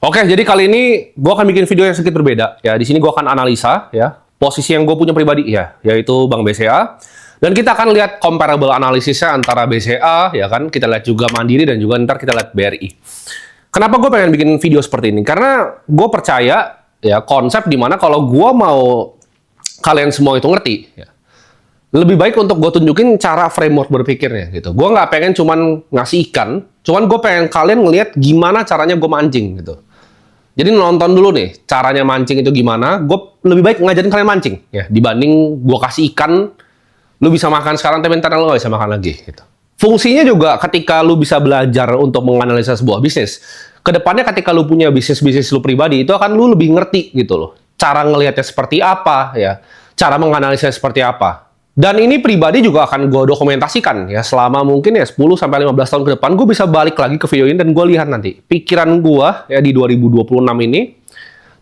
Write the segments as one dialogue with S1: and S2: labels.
S1: Oke, jadi kali ini gue akan bikin video yang sedikit berbeda. Ya, di sini gue akan analisa ya posisi yang gue punya pribadi ya, yaitu Bank BCA. Dan kita akan lihat comparable analisisnya antara BCA, ya kan? Kita lihat juga Mandiri dan juga ntar kita lihat BRI. Kenapa gue pengen bikin video seperti ini? Karena gue percaya ya konsep dimana kalau gue mau kalian semua itu ngerti, ya, lebih baik untuk gue tunjukin cara framework berpikirnya gitu. Gue nggak pengen cuman ngasih ikan, cuman gue pengen kalian ngelihat gimana caranya gue mancing gitu. Jadi nonton dulu nih, caranya mancing itu gimana. Gue lebih baik ngajarin kalian mancing ya, dibanding gue kasih ikan, lu bisa makan sekarang, tapi ntar lu nggak bisa makan lagi gitu. Fungsinya juga ketika lu bisa belajar untuk menganalisa sebuah bisnis, kedepannya ketika lu punya bisnis lu pribadi, itu akan lu lebih ngerti gitu loh. Cara ngelihatnya seperti apa ya, cara menganalisa seperti apa. Dan ini pribadi juga akan gue dokumentasikan ya selama mungkin ya 10-15 tahun ke depan, gue bisa balik lagi ke video ini dan gue lihat nanti pikiran gue ya di 2026 ini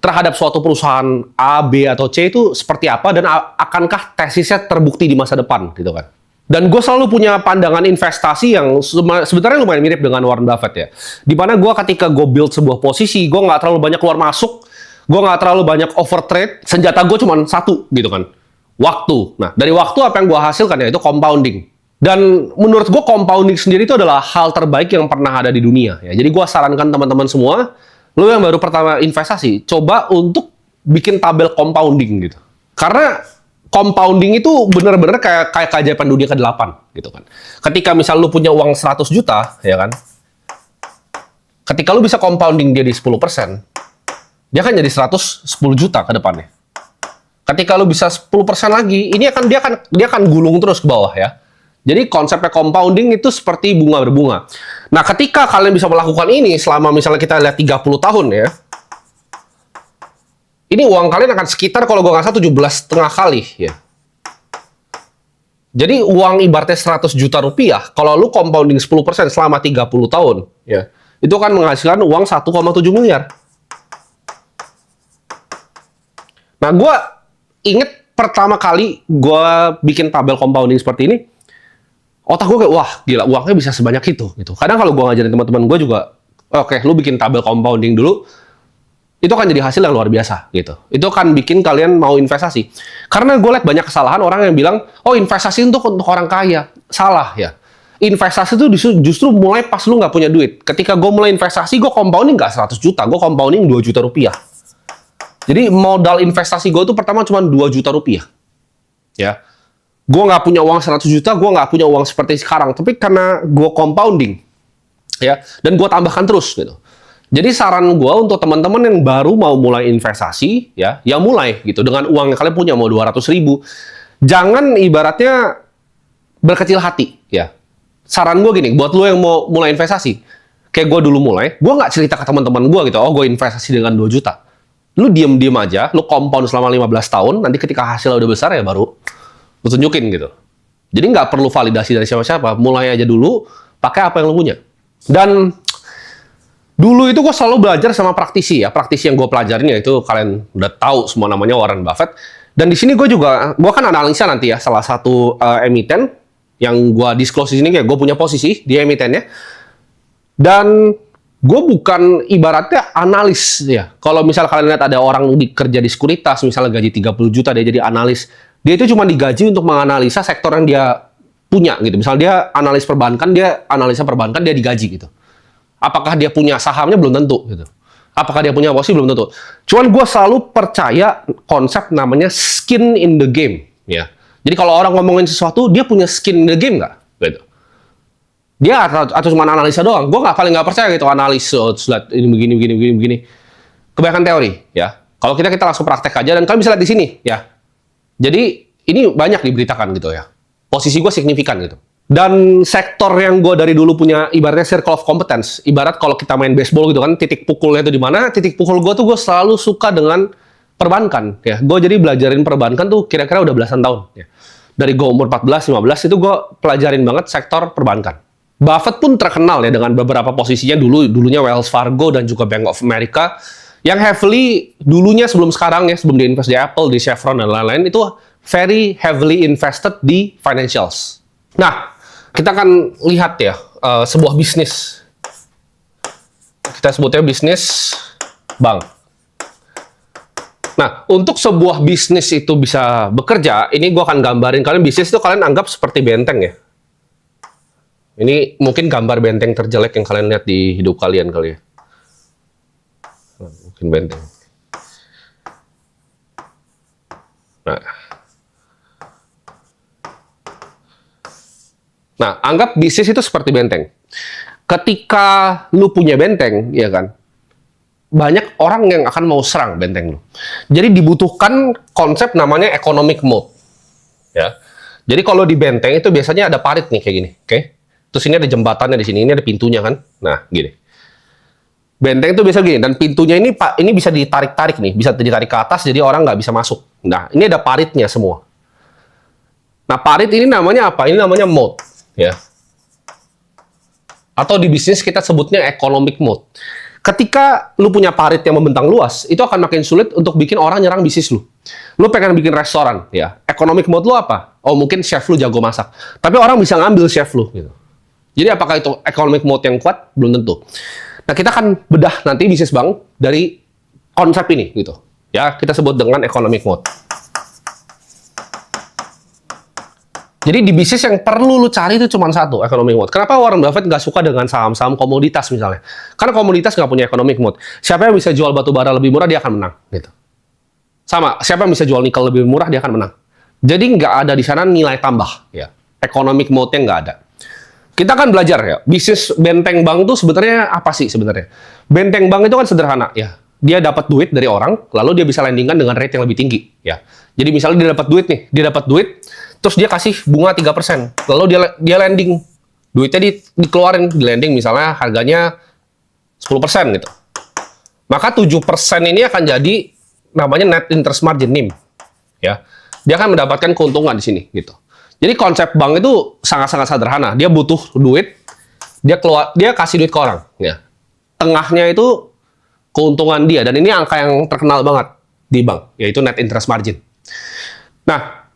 S1: terhadap suatu perusahaan A, B, atau C itu seperti apa dan akankah tesisnya terbukti di masa depan gitu kan. Dan gue selalu punya pandangan investasi yang sebenarnya lumayan mirip dengan Warren Buffett ya. Dimana gue ketika gue build sebuah posisi, gue nggak terlalu banyak keluar masuk, gue nggak terlalu banyak overtrade, senjata gue cuma satu gitu kan. Waktu. Nah, dari waktu apa yang gue hasilkan ya itu compounding. Dan menurut gue compounding sendiri itu adalah hal terbaik yang pernah ada di dunia. Ya. Jadi gue sarankan teman-teman semua, lo yang baru pertama investasi, coba untuk bikin tabel compounding gitu. Karena compounding itu bener-bener kayak keajaiban dunia ke-8 gitu kan. Ketika misal lo punya uang 100 juta, ya kan, ketika lo bisa compounding dia di 10%, dia kan jadi 110 juta ke depannya. Ketika lu bisa 10% lagi, ini dia akan gulung terus ke bawah ya. Jadi konsepnya compounding itu seperti bunga berbunga. Nah, ketika kalian bisa melakukan ini selama misalnya kita lihat 30 tahun ya. Ini uang kalian akan sekitar kalau gue nggak salah 17,5 kali ya. Jadi uang ibaratnya 100 juta rupiah, kalau lu compounding 10% selama 30 tahun ya, itu akan menghasilkan uang 1,7 miliar. Nah, gue inget pertama kali gue bikin tabel compounding seperti ini, otak gue kayak, wah gila uangnya bisa sebanyak itu gitu. Kadang kalau gue ngajarin teman-teman gue juga, oke, lu bikin tabel compounding dulu, itu akan jadi hasil yang luar biasa gitu. Itu akan bikin kalian mau investasi. Karena gue lihat banyak kesalahan orang yang bilang, oh investasi untuk orang kaya. Salah ya. Investasi itu justru mulai pas lu nggak punya duit. Ketika gue mulai investasi, gue compounding nggak 100 juta, gue compounding 2 juta rupiah. Jadi modal investasi gue itu pertama cuma 2 juta rupiah. Ya. Gue nggak punya uang 100 juta, gue nggak punya uang seperti sekarang. Tapi karena gue compounding, ya, dan gue tambahkan terus gitu. Jadi saran gue untuk teman-teman yang baru mau mulai investasi, ya mulai gitu. Dengan uang yang kalian punya, mau 200 ribu. Jangan ibaratnya berkecil hati, ya. Saran gue gini, buat lo yang mau mulai investasi, kayak gue dulu mulai, gue nggak cerita ke teman-teman gue gitu, oh gue investasi dengan 2 juta. Lu diem-diem aja, lu compound selama 15 tahun, nanti ketika hasilnya udah besar ya baru lu tunjukin gitu. Jadi nggak perlu validasi dari siapa-siapa, mulai aja dulu, pakai apa yang lu punya. Dan dulu itu gue selalu belajar sama praktisi ya, praktisi yang gue pelajarin yaitu kalian udah tahu semua namanya Warren Buffett. Dan di sini gue kan analisa nanti ya salah satu emiten yang gue disclose di sini kayak gue punya posisi di emitennya. Dan gue bukan ibaratnya analis ya. Kalau misal kalian lihat ada orang kerja di sekuritas, misalnya gaji 30 juta, dia jadi analis. Dia itu cuma digaji untuk menganalisa sektor yang dia punya gitu. Misal dia analis perbankan, dia analisa perbankan, dia digaji gitu. Apakah dia punya sahamnya? Belum tentu gitu. Apakah dia punya posisi? Belum tentu. Cuman gue selalu percaya konsep namanya skin in the game ya. Jadi kalau orang ngomongin sesuatu, dia punya skin in the game nggak? Gitu. Dia atau cuma analisa doang. Gue paling nggak percaya gitu analis ini begini. Kebanyakan teori ya. Kalau kita langsung praktek aja dan kalian bisa lihat di sini ya. Jadi ini banyak diberitakan gitu ya. Posisi gue signifikan gitu. Dan sektor yang gue dari dulu punya ibaratnya circle of competence. Ibarat kalau kita main baseball gitu kan, titik pukulnya itu di mana? Titik pukul gue tuh gue selalu suka dengan perbankan ya. Gue jadi belajarin perbankan tuh kira-kira udah belasan tahun ya. Dari gue umur 14-15 itu gue pelajarin banget sektor perbankan. Buffett pun terkenal ya dengan beberapa posisinya dulunya Wells Fargo dan juga Bank of America yang heavily dulunya sebelum sekarang ya, sebelum diinvest di Apple, di Chevron dan lain-lain itu very heavily invested di financials. Nah, kita akan lihat ya sebuah bisnis. Kita sebutnya bisnis bank. Nah, untuk sebuah bisnis itu bisa bekerja, ini gue akan gambarin kalian bisnis itu kalian anggap seperti benteng ya. Ini mungkin gambar benteng terjelek yang kalian lihat di hidup kalian kali ya. Nah, mungkin benteng. Nah, anggap bisnis itu seperti benteng. Ketika lu punya benteng, ya kan, banyak orang yang akan mau serang benteng lu. Jadi dibutuhkan konsep namanya economic mode. Ya. Jadi kalau di benteng itu biasanya ada parit nih kayak gini, oke? Terus ini ada jembatannya di sini, ini ada pintunya kan. Nah, gini. Benteng itu biasa gini, dan pintunya ini Pak, ini bisa ditarik-tarik nih, bisa ditarik ke atas jadi orang nggak bisa masuk. Nah, ini ada paritnya semua. Nah, parit ini namanya apa? Ini namanya mode, ya. Atau di bisnis kita sebutnya economic mode. Ketika lu punya parit yang membentang luas, itu akan makin sulit untuk bikin orang nyerang bisnis lu. Lu pengen bikin restoran, ya. Economic mode lu apa? Oh, mungkin chef lu jago masak. Tapi orang bisa ngambil chef lu, gitu. Jadi apakah itu economic mode yang kuat? Belum tentu. Nah, kita akan bedah nanti bisnis bank dari konsep ini, gitu. Ya, kita sebut dengan economic mode. Jadi di bisnis yang perlu lu cari itu cuma satu, economic mode. Kenapa Warren Buffett nggak suka dengan saham-saham komoditas misalnya? Karena komoditas nggak punya economic mode. Siapa yang bisa jual batu bara lebih murah, dia akan menang. Gitu. Sama, siapa yang bisa jual nikel lebih murah, dia akan menang. Jadi nggak ada di sana nilai tambah. Ya. Economic mode-nya nggak ada. Kita akan belajar ya, bisnis benteng bank itu sebenarnya apa sih sebenarnya? Benteng bank itu kan sederhana ya. Dia dapat duit dari orang, lalu dia bisa landingkan dengan rate yang lebih tinggi. Ya. Jadi misalnya dia dapat duit nih, terus dia kasih bunga 3%. Lalu dia landing. Duitnya dikeluarin, di landing misalnya harganya 10% gitu. Maka 7% ini akan jadi namanya net interest margin NIM. Ya. Dia akan mendapatkan keuntungan di sini gitu. Jadi konsep bank itu sangat-sangat sederhana. Dia butuh duit, dia kasih duit ke orang, ya. Tengahnya itu keuntungan dia, dan ini angka yang terkenal banget di bank, yaitu net interest margin. Nah,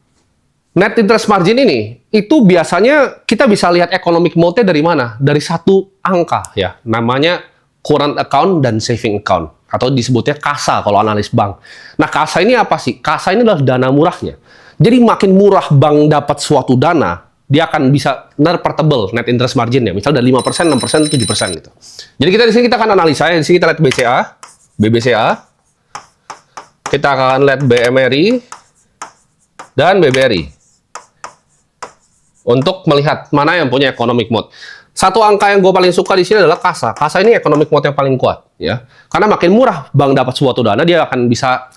S1: net interest margin ini, itu biasanya kita bisa lihat economic mode-nya dari mana? Dari satu angka, ya. Namanya current account dan saving account. Atau disebutnya kasa kalau analis bank. Nah, kasa ini apa sih? Kasa ini adalah dana murahnya. Jadi makin murah bank dapat suatu dana, dia akan bisa portable net interest margin-nya. Misal dari 5%, 6%, 7% gitu. Jadi di sini kita akan analisa, di sini kita lihat BCA, BBCA, kita akan lihat BMRI, dan BBRI. Untuk melihat mana yang punya economic mode. Satu angka yang gue paling suka di sini adalah kasa. Kasa ini economic mode yang paling kuat, ya. Karena makin murah bank dapat suatu dana, dia akan bisa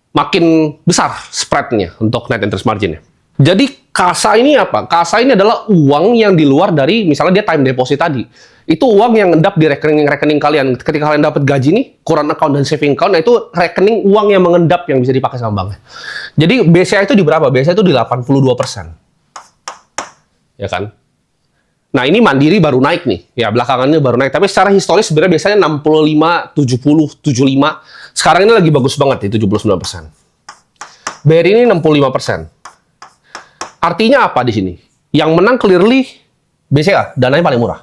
S1: makin besar spread-nya untuk net interest margin-nya. Jadi kasa ini apa? Kasa ini adalah uang yang di luar dari misalnya dia time deposit tadi. Itu uang yang endap di rekening kalian. Ketika kalian dapat gaji nih, current account dan saving account, nah itu rekening uang yang mengendap yang bisa dipakai sama banknya. Jadi BCA itu di berapa? BCA itu di 82%. Ya kan? Nah, ini Mandiri baru naik nih. Ya, belakangan ini baru naik. Tapi secara historis sebenarnya biasanya 65, 70, 75. Sekarang ini lagi bagus banget di 79%. BRI ini 65%. Artinya apa di sini? Yang menang clearly BCA, dananya paling murah.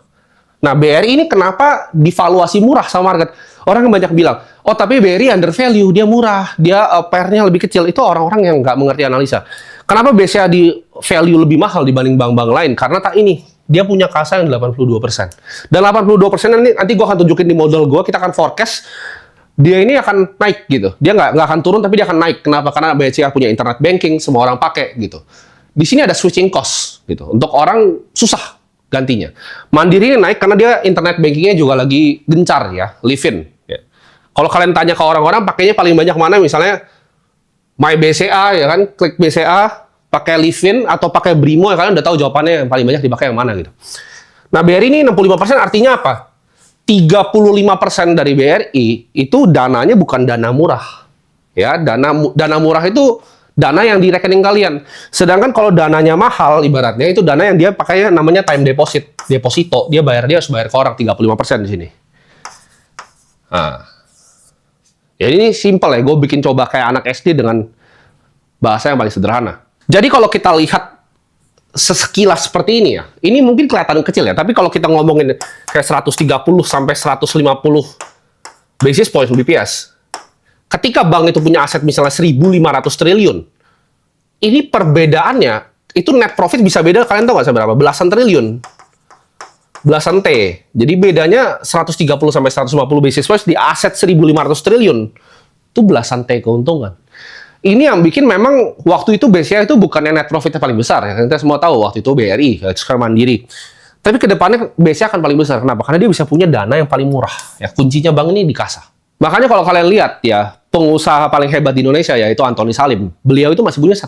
S1: Nah, BRI ini kenapa divaluasi murah sama market? Orang yang banyak bilang, oh tapi BRI under value, dia murah, dia PR-nya lebih kecil. Itu orang-orang yang nggak mengerti analisa. Kenapa BCA di value lebih mahal dibanding bank-bank lain? Karena tak ini, dia punya kasa yang 82%. Dan 82% nanti gue akan tunjukin di model gue, kita akan forecast, dia ini akan naik gitu. Dia nggak akan turun, tapi dia akan naik. Kenapa? Karena BCA punya internet banking, semua orang pakai gitu. Di sini ada switching cost gitu. Untuk orang susah gantinya. Mandiri ini naik karena dia internet bankingnya juga lagi gencar ya, live-in. Ya. Kalau kalian tanya ke orang-orang, pakainya paling banyak mana? Misalnya My BCA ya kan, klik BCA, pakai live-in atau pakai Brimo ya, kalian udah tahu jawabannya yang paling banyak dipakai yang mana gitu. Nah, BRI ini 65% artinya apa? 35% dari BRI itu dananya bukan dana murah. Ya, dana murah itu dana yang di rekening kalian. Sedangkan kalau dananya mahal ibaratnya itu dana yang dia pakai namanya time deposit, deposito. Dia harus bayar ke orang 35% di sini. Nah. Ya ini simple ya, gue bikin coba kayak anak SD dengan bahasa yang paling sederhana. Jadi kalau kita lihat sekilas seperti ini ya, ini mungkin kelihatan kecil ya, tapi kalau kita ngomongin kayak 130 sampai 150 basis point BPS. Ketika bank itu punya aset misalnya 1.500 triliun, ini perbedaannya, itu net profit bisa beda, kalian tahu nggak seberapa? Belasan triliun. Belasan T. Jadi bedanya 130 sampai 150 basis points di aset 1.500 triliun. Itu belasan T keuntungan. Ini yang bikin memang waktu itu BCA itu bukannya net profitnya paling besar. Ya. Kita semua tahu waktu itu BRI, sekarang Mandiri. Tapi kedepannya BCA akan paling besar. Kenapa? Karena dia bisa punya dana yang paling murah. Ya, kuncinya bank ini di kasa. Makanya kalau kalian lihat ya, pengusaha paling hebat di Indonesia yaitu Antoni Salim. Beliau itu masih punya 1%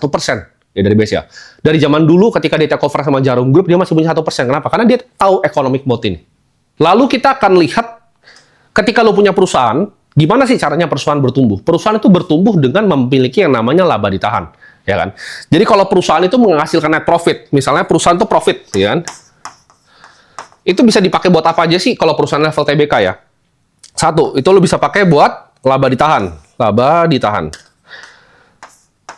S1: ya dari BCA. Dari zaman dulu ketika dia take over sama Jarum Group, dia masih punya 1%. Kenapa? Karena dia tahu economic mode ini. Lalu kita akan lihat ketika lo punya perusahaan, gimana sih caranya perusahaan bertumbuh? Perusahaan itu bertumbuh dengan memiliki yang namanya laba ditahan, ya kan? Jadi kalau perusahaan itu menghasilkan net profit, misalnya perusahaan itu profit, ya kan? Itu bisa dipakai buat apa aja sih kalau perusahaan level TBK ya? Satu, itu lo bisa pakai buat laba ditahan. Laba ditahan.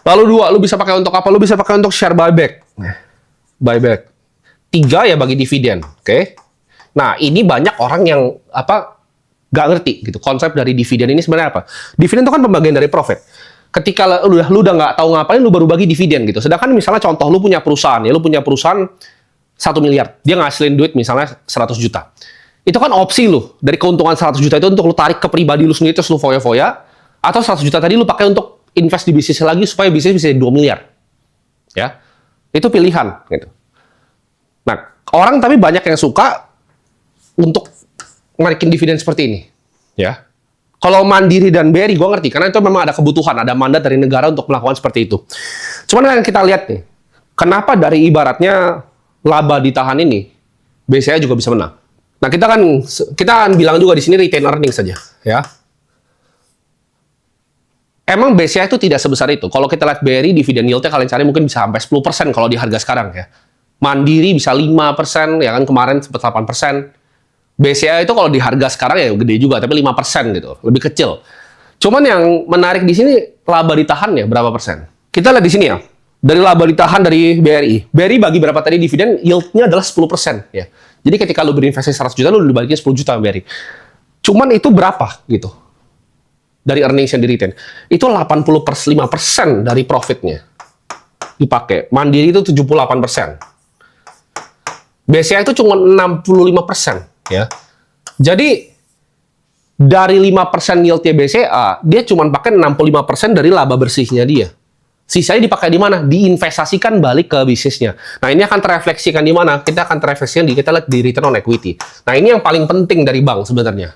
S1: Lalu dua, lo bisa pakai untuk apa? Lo bisa pakai untuk share buyback. Buyback. Tiga ya bagi dividen, oke? Nah, ini banyak orang yang nggak ngerti gitu. Konsep dari dividen ini sebenarnya apa? Dividen itu kan pembagian dari profit. Ketika lu udah nggak tahu ngapain, lu baru bagi dividen gitu. Sedangkan misalnya contoh lu punya perusahaan, ya lu punya perusahaan 1 miliar, dia ngasilin duit misalnya 100 juta. Itu kan opsi lu, dari keuntungan 100 juta itu untuk lu tarik ke pribadi lu sendiri, terus lu foya-foya, atau 100 juta tadi lu pakai untuk invest di bisnis lagi, supaya bisnis bisa jadi 2 miliar. Ya, itu pilihan. Gitu. Nah, orang tapi banyak yang suka untuk narikin dividen seperti ini. Ya, kalau Mandiri dan BRI, gue ngerti, karena itu memang ada kebutuhan, ada mandat dari negara untuk melakukan seperti itu. Cuman yang kita lihat nih, kenapa dari ibaratnya laba ditahan ini, BCA juga bisa menang. Nah, kita kan bilang juga di sini retain earnings saja, ya. Emang BCA itu tidak sebesar itu. Kalau kita lihat BRI, dividen yield-nya kalian cari mungkin bisa sampai 10% kalau di harga sekarang, ya. Mandiri bisa 5%, ya kan kemarin sempat 8%. BCA itu kalau di harga sekarang ya gede juga, tapi 5% gitu, lebih kecil. Cuman yang menarik di sini laba ditahan ya berapa persen? Kita lihat di sini ya. Dari laba ditahan dari BRI. BRI bagi berapa tadi dividen, yield-nya adalah 10% ya. Jadi ketika lu berinvestasi 100 juta, lu dibalikin 10 juta sama BRI. Cuman itu berapa gitu? Dari earnings yang di retain. Itu 85% dari profitnya dipakai. Mandiri itu 78%. BCA itu cuma 65%. Ya. Jadi dari 5% yield-nya BCA, dia cuma pakai 65% dari laba bersihnya dia. Sisanya dipakai di mana? Diinvestasikan balik ke bisnisnya. Nah, ini akan terefleksikan di mana? Kita akan terefleksikan kita lihat di return on equity. Nah, ini yang paling penting dari bank sebenarnya.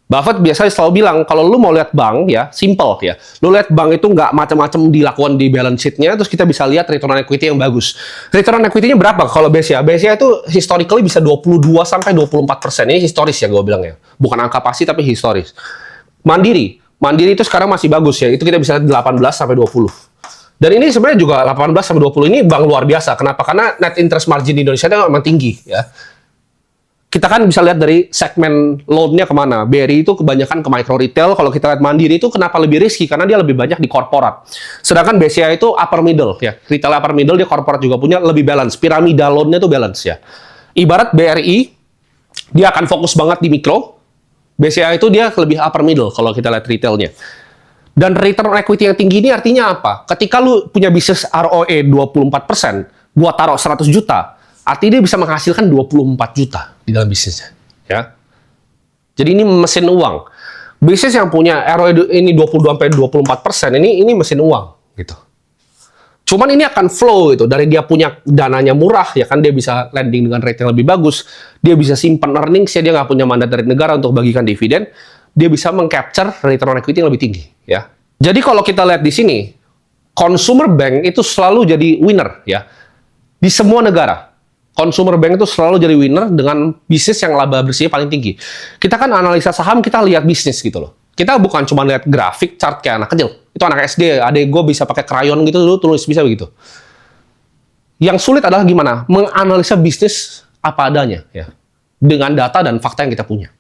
S1: Buffett biasanya selalu bilang, kalau lu mau lihat bank, ya, simple ya. Lu lihat bank itu nggak macam-macam dilakukan di balance sheet-nya, terus kita bisa lihat return on equity yang bagus. Return on equity-nya berapa kalau BCA? BCA itu historically bisa 22 sampai 24%. Ini historis ya gue bilang ya. Bukan angka pasti tapi historis. Mandiri itu sekarang masih bagus ya. Itu kita bisa lihat 18 sampai 20. Dan ini sebenarnya juga 18 sampai 20 ini bank luar biasa. Kenapa? Karena net interest margin di Indonesia itu memang tinggi ya. Kita kan bisa lihat dari segmen loan-nya kemana. BRI itu kebanyakan ke micro retail. Kalau kita lihat Mandiri itu kenapa lebih risky? Karena dia lebih banyak di korporat. Sedangkan BCA itu upper middle. Ya. Retail upper middle, dia korporat juga punya lebih balance. Piramida loan-nya itu balance ya. Ibarat BRI, dia akan fokus banget di mikro. BCA itu dia lebih upper middle kalau kita lihat retailnya. Dan return on equity yang tinggi ini artinya apa? Ketika lu punya bisnis ROE 24%, gua taruh 100 juta, artinya dia bisa menghasilkan 24 juta di dalam bisnisnya, ya. Jadi ini mesin uang. Bisnis yang punya ROE ini 22 sampai 24%, ini mesin uang, gitu. Cuman ini akan flow gitu, dari dia punya dananya murah, ya kan dia bisa lending dengan rate yang lebih bagus, dia bisa simpan earnings, dia nggak punya mandat dari negara untuk bagikan dividen, dia bisa meng-capture return on equity yang lebih tinggi, ya. Jadi kalau kita lihat di sini, consumer bank itu selalu jadi winner, ya. Di semua negara. Consumer bank itu selalu jadi winner dengan bisnis yang laba bersihnya paling tinggi. Kita kan analisa saham, kita lihat bisnis gitu loh. Kita bukan cuma lihat grafik, chart kayak anak kecil. Itu anak SD, adek gue bisa pakai krayon gitu dulu, tulis bisa begitu. Yang sulit adalah gimana? Menganalisa bisnis apa adanya, ya. Dengan data dan fakta yang kita punya.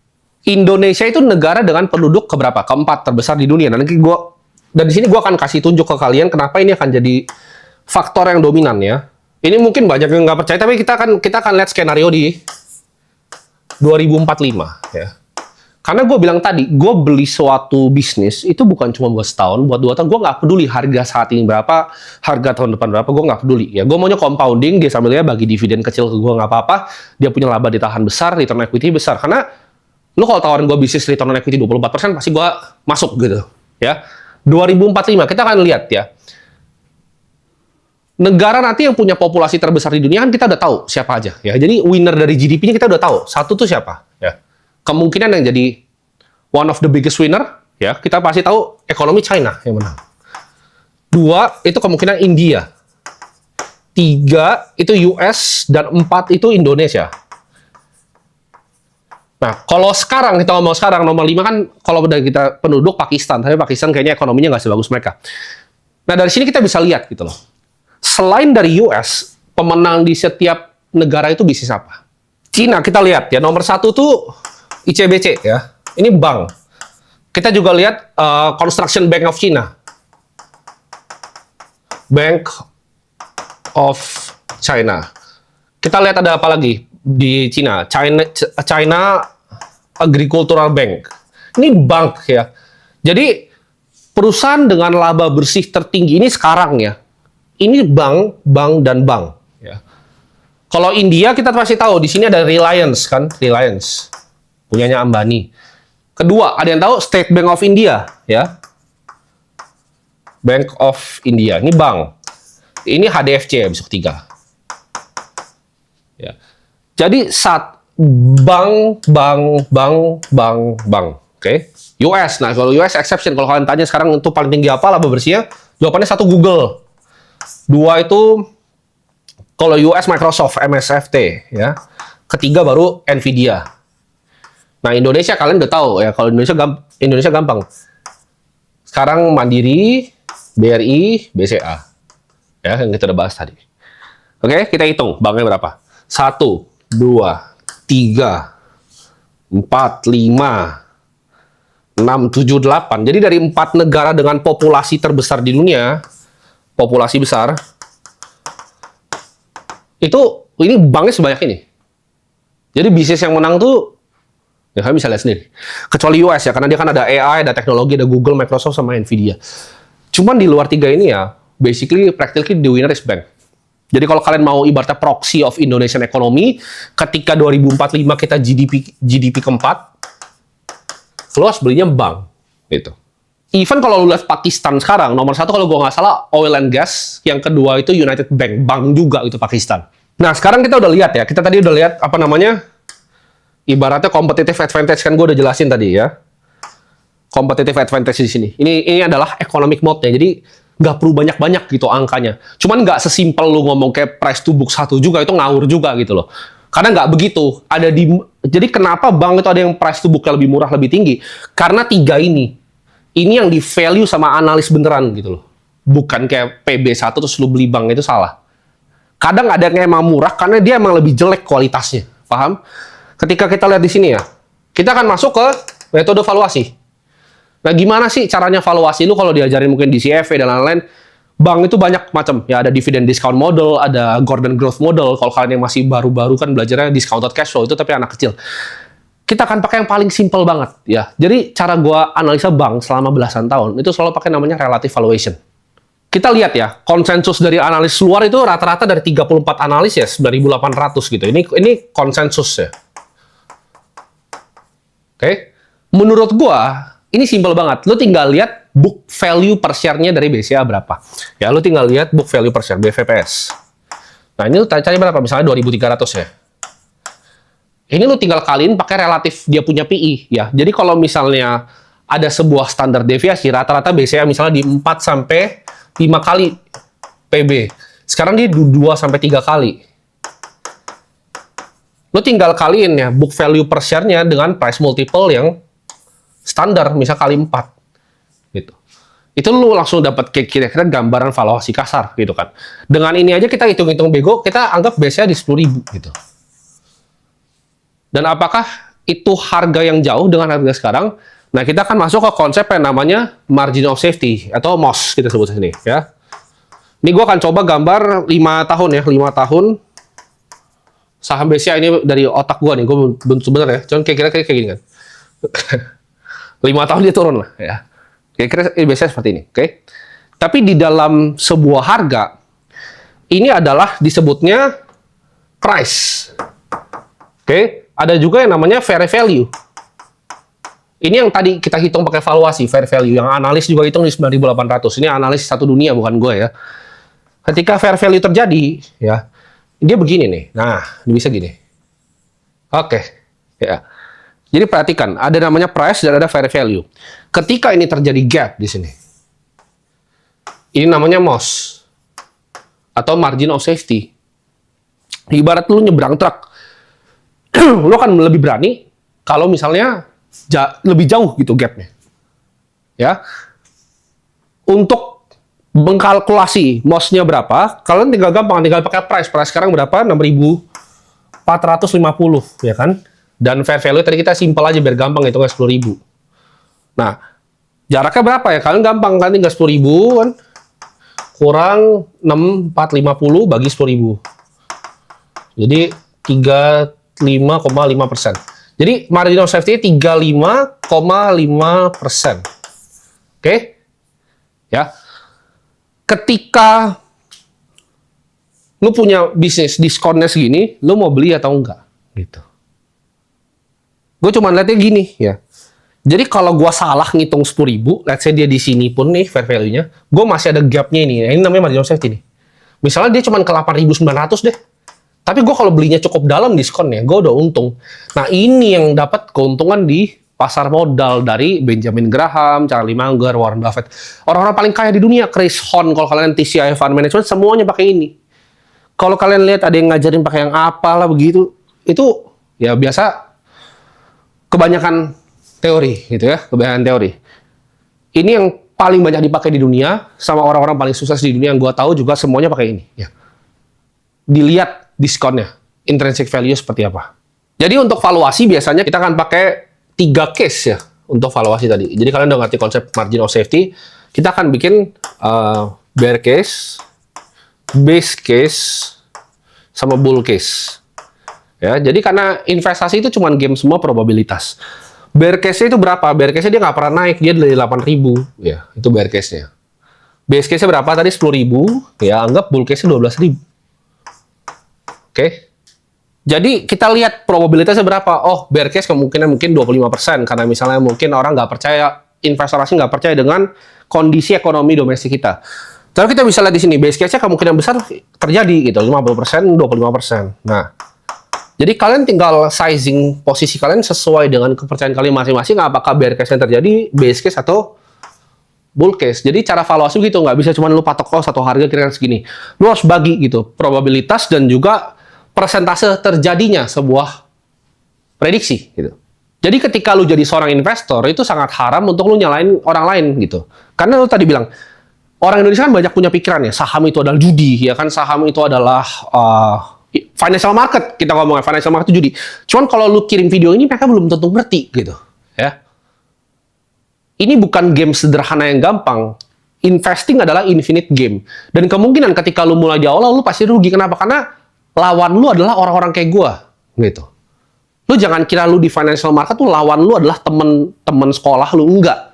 S1: Indonesia itu negara dengan penduduk keberapa? Keempat terbesar di dunia. Dan di sini gue akan kasih tunjuk ke kalian kenapa ini akan jadi faktor yang dominan ya. Ini mungkin banyak yang nggak percaya, tapi kita akan lihat skenario di 2045 ya. Karena gue bilang tadi, gue beli suatu bisnis itu bukan cuma buat setahun, buat 2 tahun. Gue nggak peduli harga saat ini berapa, harga tahun depan berapa, gue nggak peduli. Ya, gue maunya compounding, dia sambilnya bagi dividen kecil ke gue nggak apa-apa. Dia punya laba ditahan besar, return equity besar. Karena lu kalau tawarin gue bisnis return on equity 24%, pasti gue masuk gitu. Ya, 2045 kita akan lihat ya. Negara nanti yang punya populasi terbesar di dunia kan kita udah tahu siapa aja ya. Jadi winner dari GDP-nya kita udah tahu. Satu tuh siapa ya. Kemungkinan yang jadi one of the biggest winner ya, kita pasti tahu ekonomi China yang menang. 2 itu kemungkinan India. 3 itu US dan 4 itu Indonesia. Nah, kalau sekarang kita ngomong sekarang nomor 5 kan kalau dari kita penduduk Pakistan, tapi Pakistan kayaknya ekonominya nggak sebagus mereka. Nah, dari sini kita bisa lihat gitu loh. Selain dari US, pemenang di setiap negara itu bisnis apa? Cina kita lihat ya, nomor 1 tuh ICBC ya. Ini bank. Kita juga lihat Construction Bank of China. Bank of China. Kita lihat ada apa lagi di Cina. China Agricultural Bank. Ini bank ya. Jadi perusahaan dengan laba bersih tertinggi ini sekarang ya. Ini bank, dan bank. Ya. Kalau India kita pasti tahu di sini ada Reliance kan, Reliance punyanya Ambani. Kedua ada yang tahu State Bank of India ya, Bank of India. Ini bank. Ini HDFC ya, besok 3. Ya. Jadi bank. Oke. US. Nah kalau US exception. Kalau kalian tanya sekarang untuk paling tinggi apa laba bersihnya, jawabannya 1 Google. 2 itu kalau US Microsoft MSFT ya. Ketiga baru Nvidia. Nah Indonesia kalian udah tahu ya, kalau Indonesia gampang. Sekarang Mandiri, BRI, BCA ya yang kita udah bahas tadi. Oke, kita hitung banknya berapa. 1, 2, 3, 4, 5, 6, 7, 8. Jadi dari 4 negara dengan populasi terbesar di dunia, populasi besar, ini banknya sebanyak ini. Jadi bisnis yang menang tuh, ya kalian bisa lihat sendiri. Kecuali US ya, karena dia kan ada AI, ada teknologi, ada Google, Microsoft, sama Nvidia. Cuman di luar 3 ini ya, practically the winner is bank. Jadi kalau kalian mau ibaratnya proxy of Indonesian economy, ketika 2045 kita GDP keempat, lu harus belinya bank. Gitu. Even kalau lu lihat Pakistan sekarang, nomor 1 kalau gua nggak salah oil and gas, yang kedua itu United Bank, bank juga itu Pakistan. Nah sekarang kita udah lihat ya, kita tadi udah lihat apa namanya, ibaratnya competitive advantage kan gue udah jelasin tadi ya, competitive advantage di sini. Ini adalah economic mode-nya, jadi nggak perlu banyak-banyak gitu angkanya. Cuman nggak sesimpel lu ngomong kayak price to book 1 juga, itu ngawur juga gitu loh. Karena nggak begitu. Jadi kenapa bank itu ada yang price to book lebih murah, lebih tinggi? Karena 3 ini. Ini yang di value sama analis beneran gitu loh. Bukan kayak PB1 terus lu beli bank, itu salah. Kadang ada yang emang murah karena dia emang lebih jelek kualitasnya. Paham? Ketika kita lihat di sini ya, kita akan masuk ke metode valuasi. Nah, gimana sih caranya valuasi lu kalau diajarin mungkin di CFA dan lain-lain? Bank itu banyak macam. Ya, ada dividend discount model, ada Gordon Growth model. Kalau kalian yang masih baru-baru kan belajarnya discounted cash flow, itu tapi anak kecil. Kita akan pakai yang paling simple banget ya. Jadi cara gua analisa bank selama belasan tahun itu selalu pakai namanya relative valuation. Kita lihat ya, konsensus dari analis luar itu rata-rata dari 34 analis ya, 9.800 gitu. Ini konsensus ya. Oke. Menurut gua ini simple banget. Lu tinggal lihat book value per share-nya dari BCA berapa. Ya, lu tinggal lihat book value per share BVPS. Nah, ini lu cari berapa? Misalnya 2.300 ya. Ini lu tinggal kaliin pakai relatif dia punya PI ya. Jadi kalau misalnya ada sebuah standar deviasi, rata-rata BCA misalnya di 4 sampai 5 kali PB. Sekarang dia 2 sampai 3 kali. Lu tinggal kaliin ya book value per share-nya dengan price multiple yang standar, misal kali 4. Gitu. Itu lu langsung dapat kira-kira gambaran valuasi kasar gitu kan. Dengan ini aja kita hitung-hitung bego, kita anggap BCA di 10.000 gitu. Dan apakah itu harga yang jauh dengan harga sekarang? Nah, kita akan masuk ke konsep yang namanya margin of safety atau MOS kita sebut sini ya. Ini gue akan coba gambar 5 tahun ya, 5 tahun saham BCA ini dari otak gue nih, gue bentuk bener ya. Cuman kira-kira kayak gini kan. 5 tahun dia turun lah ya. Kira-kira biasanya seperti ini, oke? Tapi di dalam sebuah harga ini adalah disebutnya price. Oke, ada juga yang namanya fair value. Ini yang tadi kita hitung pakai valuasi, fair value. Yang analis juga hitung di 9.800. Ini analis satu dunia, bukan gue ya. Ketika fair value terjadi, ya, dia begini nih. Nah, ini bisa gini. Oke, ya. Jadi perhatikan, ada namanya price dan ada fair value. Ketika ini terjadi gap di sini, ini namanya MOS atau margin of safety. Ibarat lu nyebrang truk, lu akan lebih berani kalau misalnya lebih jauh gitu gapnya. Ya, untuk mengkalkulasi MOS-nya berapa, kalian tinggal gampang, tinggal pakai price. Price sekarang berapa? 6.450, ya kan? Dan fair value tadi kita simpel aja biar gampang hitungnya 10.000. Nah, jaraknya berapa ya? Kalian gampang kan, tinggal 10.000 kan? Kurang 6.450 bagi 10.000. Jadi 35,5%. Jadi margin of safety 35,5%. Oke? Ya. Ketika lu punya bisnis diskonnya segini, lu mau beli atau enggak? Gitu. Gue cuma lihatnya gini ya. Jadi kalau gue salah ngitung 10.000, let's say dia di sini pun nih fair value-nya, gue masih ada gap-nya ini. Ini namanya margin of safety nih. Misalnya dia cuma ke 8.900 deh. Tapi gue kalau belinya cukup dalam diskonnya, gue udah untung. Nah, ini yang dapat keuntungan di pasar modal dari Benjamin Graham, Charlie Munger, Warren Buffett. Orang-orang paling kaya di dunia, Chris Hohn, kalau kalian TCI Fund Management, semuanya pakai ini. Kalau kalian lihat ada yang ngajarin pakai yang apalah begitu, itu ya biasa kebanyakan teori gitu ya, kebanyakan teori. Ini yang paling banyak dipakai di dunia, sama orang-orang paling sukses di dunia yang gue tahu juga semuanya pakai ini. Ya. Dilihat diskonnya, intrinsic value seperti apa. Jadi untuk valuasi biasanya kita akan pakai 3 case ya untuk valuasi tadi. Jadi kalian udah ngerti konsep margin of safety. Kita akan bikin bear case, base case, sama bull case. Ya, jadi karena investasi itu cuma game semua probabilitas. Bear case-nya itu berapa? Bear case-nya dia nggak pernah naik, dia dari 8.000. Ya, itu bear case-nya. Base case-nya berapa tadi? 10.000. Ya, anggap bull case-nya 12.000. Oke. Jadi kita lihat probabilitasnya berapa. Oh, bear case kemungkinan mungkin 25%. Karena misalnya mungkin orang nggak percaya, investor asing nggak percaya dengan kondisi ekonomi domestik kita. Tapi kita bisa lihat di sini, base case-nya kemungkinan besar terjadi gitu. 50%, 25%. Nah, jadi kalian tinggal sizing posisi kalian sesuai dengan kepercayaan kalian masing-masing. Apakah bear case yang terjadi, base case atau bull case. Jadi cara valuasi gitu, nggak bisa cuma lu patok satu harga kira-kira segini. Lu harus bagi gitu, probabilitas dan juga persentase terjadinya sebuah prediksi gitu. Jadi ketika lu jadi seorang investor itu sangat haram untuk lu nyalain orang lain gitu. Karena lu tadi bilang orang Indonesia kan banyak punya pikiran ya, saham itu adalah judi ya kan, saham itu adalah financial market, kita ngomongnya financial market itu judi. Cuman kalau lu kirim video ini mereka belum tentu ngerti gitu ya. Ini bukan game sederhana yang gampang. Investing adalah infinite game. Dan kemungkinan ketika lu mulai di awal lu pasti rugi. Kenapa? Karena lawan lu adalah orang-orang kayak gua, gitu. Lu jangan kira lu di financial market tuh lawan lu adalah temen sekolah lu, enggak.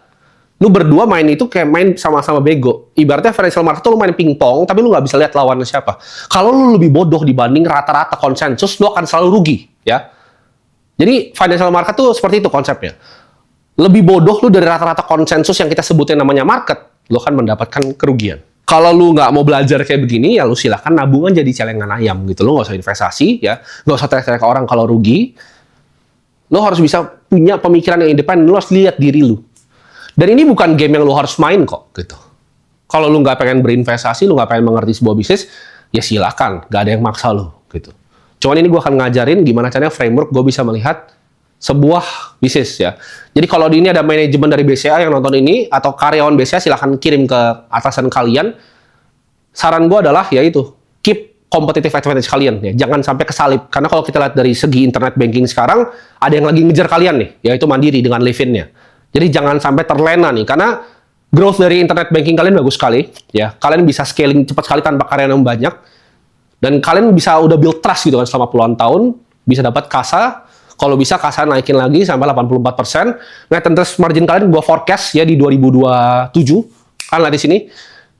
S1: Lu berdua main itu kayak main sama-sama bego. Ibaratnya financial market tuh lu main pingpong, tapi lu nggak bisa lihat lawannya siapa. Kalau lu lebih bodoh dibanding rata-rata konsensus, lu akan selalu rugi, ya. Jadi financial market tuh seperti itu konsepnya. Lebih bodoh lu dari rata-rata konsensus yang kita sebutin namanya market, lu akan mendapatkan kerugian. Kalau lu nggak mau belajar kayak begini, ya lu silahkan nabungan jadi celengan ayam gitu. Lu nggak usah investasi, ya. Nggak usah teriak-teriak ke orang kalau rugi. Lu harus bisa punya pemikiran yang independen. Lu harus lihat diri lu. Dan ini bukan game yang lu harus main kok, gitu. Kalau lu nggak pengen berinvestasi, lu nggak pengen mengerti sebuah bisnis, ya silahkan. Nggak ada yang maksa lu, gitu. Cuman ini gue akan ngajarin gimana caranya framework gue bisa melihat sebuah bisnis ya. Jadi kalau di ini ada manajemen dari BCA yang nonton ini atau karyawan BCA, silahkan kirim ke atasan kalian. Saran gue adalah yaitu keep competitive advantage kalian ya. Jangan sampai kesalip, karena kalau kita lihat dari segi internet banking sekarang ada yang lagi ngejar kalian nih, yaitu Mandiri dengan Livin-nya. Jadi jangan sampai terlena nih, karena growth dari internet banking kalian bagus sekali ya. Kalian bisa scaling cepat sekali tanpa karyawan yang banyak, dan kalian bisa udah build trust gitu kan selama puluhan tahun, bisa dapat kasa. Kalau bisa kasa naikin lagi sampai 84%. Net interest margin kalian gue forecast ya di 2027. Kan lah di sini.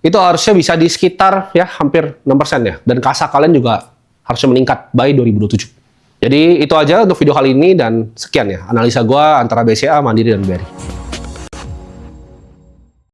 S1: Itu harusnya bisa di sekitar ya hampir 6% ya. Dan kasa kalian juga harusnya meningkat by 2027. Jadi itu aja untuk video kali ini dan sekian ya analisa gue antara BCA, Mandiri, dan BRI.